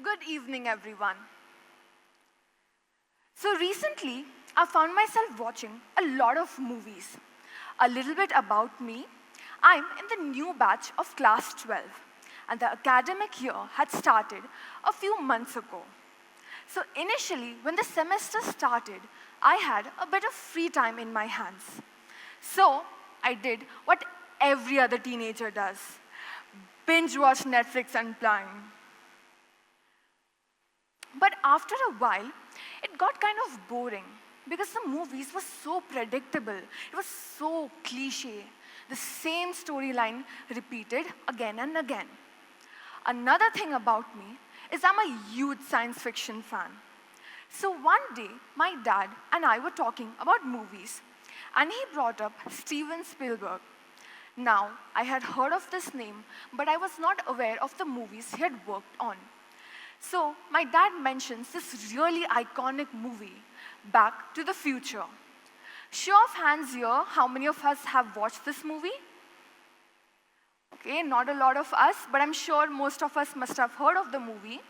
Good evening, everyone. So recently, I found myself watching a lot of movies. A little bit about me. I'm in the new batch of class 12, and the academic year had started a few months ago. So initially, when the semester started, I had a bit of free time in my hands. So I did what every other teenager does: binge watch Netflix and Prime. But after a while, it got kind of boring because the movies were so predictable. It was so cliche. The same storyline repeated again and again. Another thing about me is I'm a huge science fiction fan. So one day, my dad and I were talking about movies, and he brought up Steven Spielberg. Now, I had heard of this name, but I was not aware of the movies he had worked on. So my dad mentions this really iconic movie, Back to the Future. Show of hands here, how many of us have watched this movie? Okay, not a lot of us, but I'm sure most of us must have heard of the movie.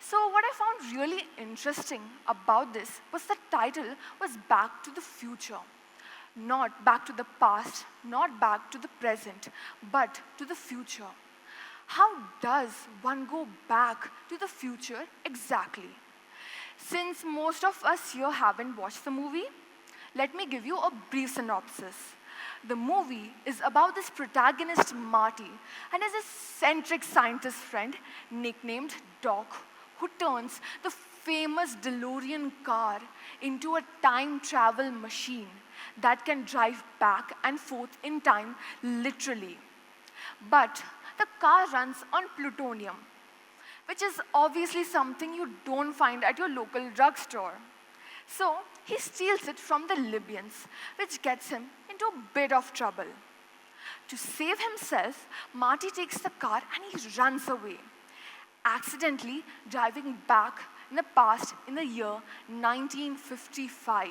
So what I found really interesting about this was the title was Back to the Future. Not back to the past, not back to the present, but to the future. How does one go back to the future exactly? Since most of us here haven't watched the movie, let me give you a brief synopsis. The movie is about this protagonist, Marty, and his eccentric scientist friend, nicknamed Doc, who turns the famous DeLorean car into a time travel machine that can drive back and forth in time literally. But the car runs on plutonium, which is obviously something you don't find at your local drugstore. So he steals it from the Libyans, which gets him into a bit of trouble. To save himself, Marty takes the car and he runs away, accidentally driving back in the past in the year 1955,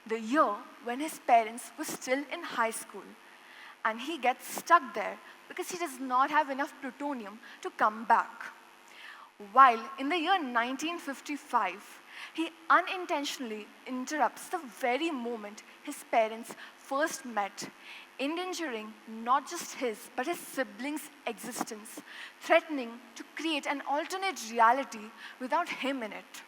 the year when his parents were still in high school. And he gets stuck there because he does not have enough plutonium to come back. While in the year 1955, he unintentionally interrupts the very moment his parents first met, endangering not just his but his siblings' existence, threatening to create an alternate reality without him in it.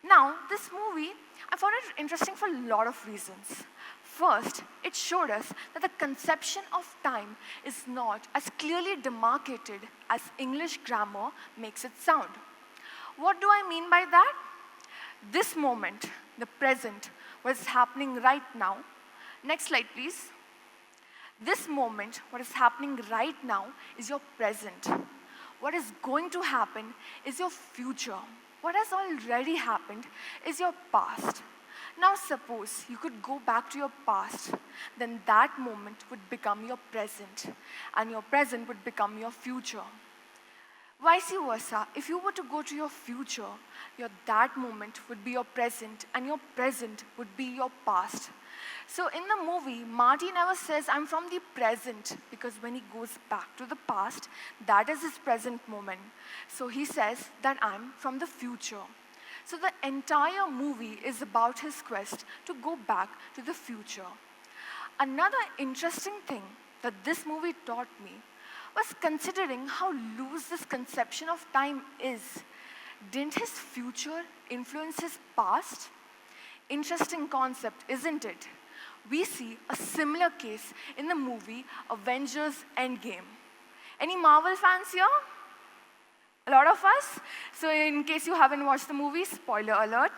Now, this movie, I found it interesting for a lot of reasons. First, it showed us that the conception of time is not as clearly demarcated as English grammar makes it sound. What do I mean by that? This moment, the present, what is happening right now. Next slide, please. This moment, what is happening right now, is your present. What is going to happen is your future. What has already happened is your past. Now suppose you could go back to your past, then that moment would become your present, and your present would become your future. Vice versa, if you were to go to your future, that moment would be your present, and your present would be your past. So in the movie, Marty never says, I'm from the present, because when he goes back to the past, that is his present moment. So he says that I'm from the future. So the entire movie is about his quest to go back to the future. Another interesting thing that this movie taught me was considering how loose this conception of time is. Didn't his future influence his past? Interesting concept, isn't it? We see a similar case in the movie Avengers Endgame. Any Marvel fans here? A lot of us. So in case you haven't watched the movie, spoiler alert.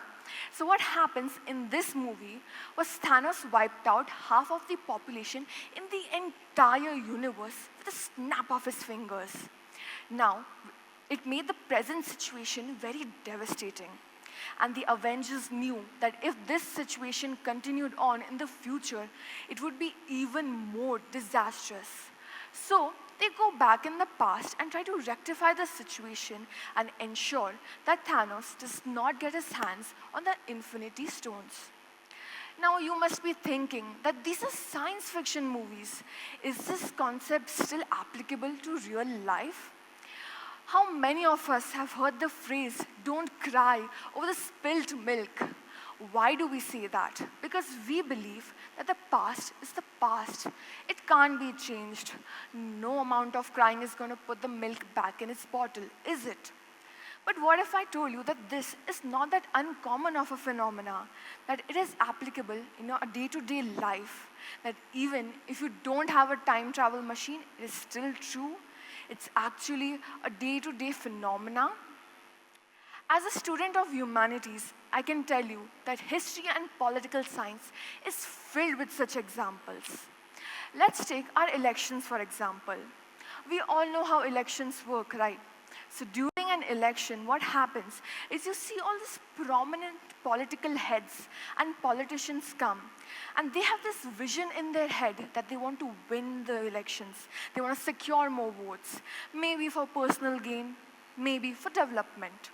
So what happens in this movie was Thanos wiped out half of the population in the entire universe with a snap of his fingers. Now, it made the present situation very devastating. And the Avengers knew that if this situation continued on in the future, it would be even more disastrous. So they go back in the past and try to rectify the situation and ensure that Thanos does not get his hands on the Infinity Stones. Now you must be thinking that these are science fiction movies. Is this concept still applicable to real life? How many of us have heard the phrase, "don't cry over the spilled milk"? Why do we say that? Because we believe that the past is the past. It can't be changed. No amount of crying is going to put the milk back in its bottle, is it? But what if I told you that this is not that uncommon of a phenomena, that it is applicable in your day-to-day life, that even if you don't have a time travel machine, it is still true? It's actually a day-to-day phenomena. As a student of humanities, I can tell you that history and political science is filled with such examples. Let's take our elections, for example. We all know how elections work, right? So during an election, what happens is you see all these prominent political heads and politicians come, and they have this vision in their head that they want to win the elections. They want to secure more votes, maybe for personal gain, maybe for development.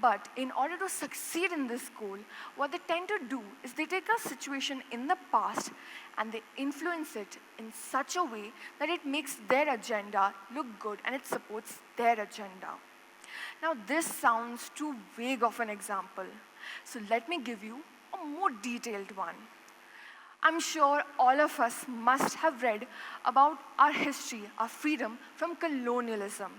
But in order to succeed in this goal, what they tend to do is they take a situation in the past and they influence it in such a way that it makes their agenda look good and it supports their agenda. Now, this sounds too vague of an example, so let me give you a more detailed one. I'm sure all of us must have read about our history, our freedom from colonialism.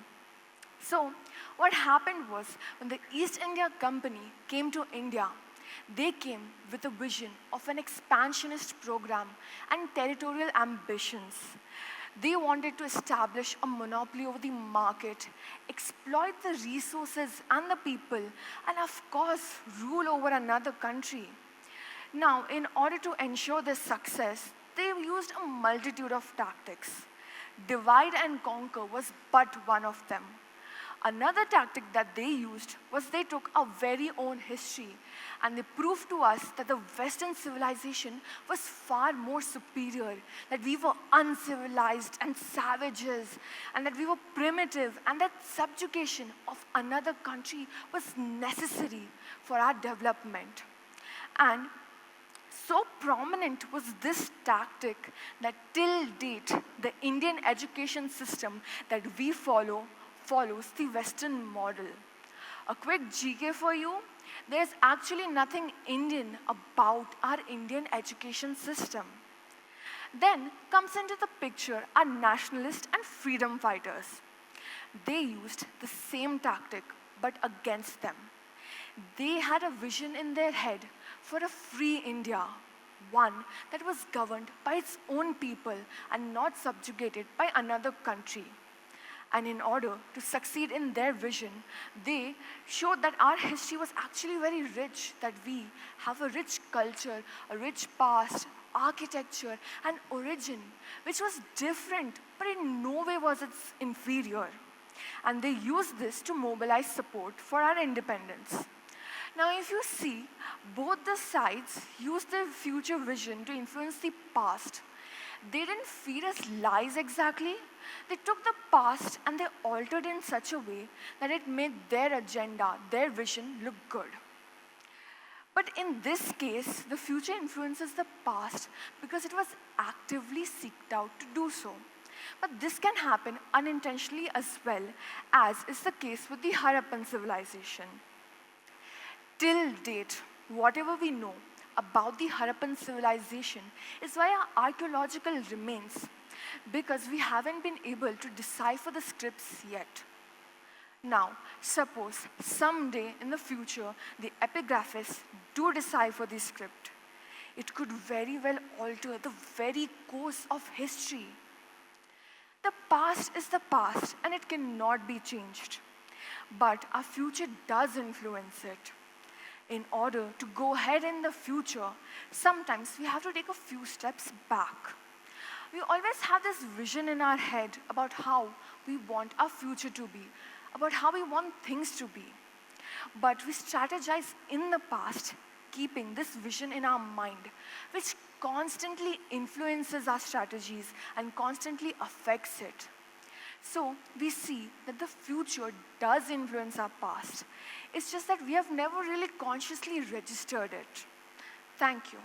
So, what happened was, when the East India Company came to India, they came with a vision of an expansionist program and territorial ambitions. They wanted to establish a monopoly over the market, exploit the resources and the people, and of course, rule over another country. Now, in order to ensure this success, they used a multitude of tactics. Divide and conquer was but one of them. Another tactic that they used was they took our very own history and they proved to us that the Western civilization was far more superior, that we were uncivilized and savages, and that we were primitive, and that subjugation of another country was necessary for our development. And so prominent was this tactic that till date, the Indian education system that we follows the Western model. A quick GK for you. There's actually nothing Indian about our Indian education system. Then comes into the picture our nationalists and freedom fighters. They used the same tactic, but against them. They had a vision in their head for a free India, one that was governed by its own people and not subjugated by another country. And in order to succeed in their vision, they showed that our history was actually very rich, that we have a rich culture, a rich past, architecture, and origin, which was different, but in no way was it inferior. And they used this to mobilize support for our independence. Now, if you see, both the sides used their future vision to influence the past. They didn't feed us lies exactly. They took the past and they altered in such a way that it made their agenda, their vision, look good. But in this case, the future influences the past because it was actively sought out to do so. But this can happen unintentionally as well, as is the case with the Harappan civilization. Till date, whatever we know about the Harappan civilization is via archaeological remains, because we haven't been able to decipher the scripts yet. Now, suppose someday in the future, the epigraphists do decipher the script. It could very well alter the very course of history. The past is the past and it cannot be changed. But our future does influence it. In order to go ahead in the future, sometimes we have to take a few steps back. We always have this vision in our head about how we want our future to be, about how we want things to be. But we strategize in the past, keeping this vision in our mind, which constantly influences our strategies and constantly affects it. So we see that the future does influence our past. It's just that we have never really consciously registered it. Thank you.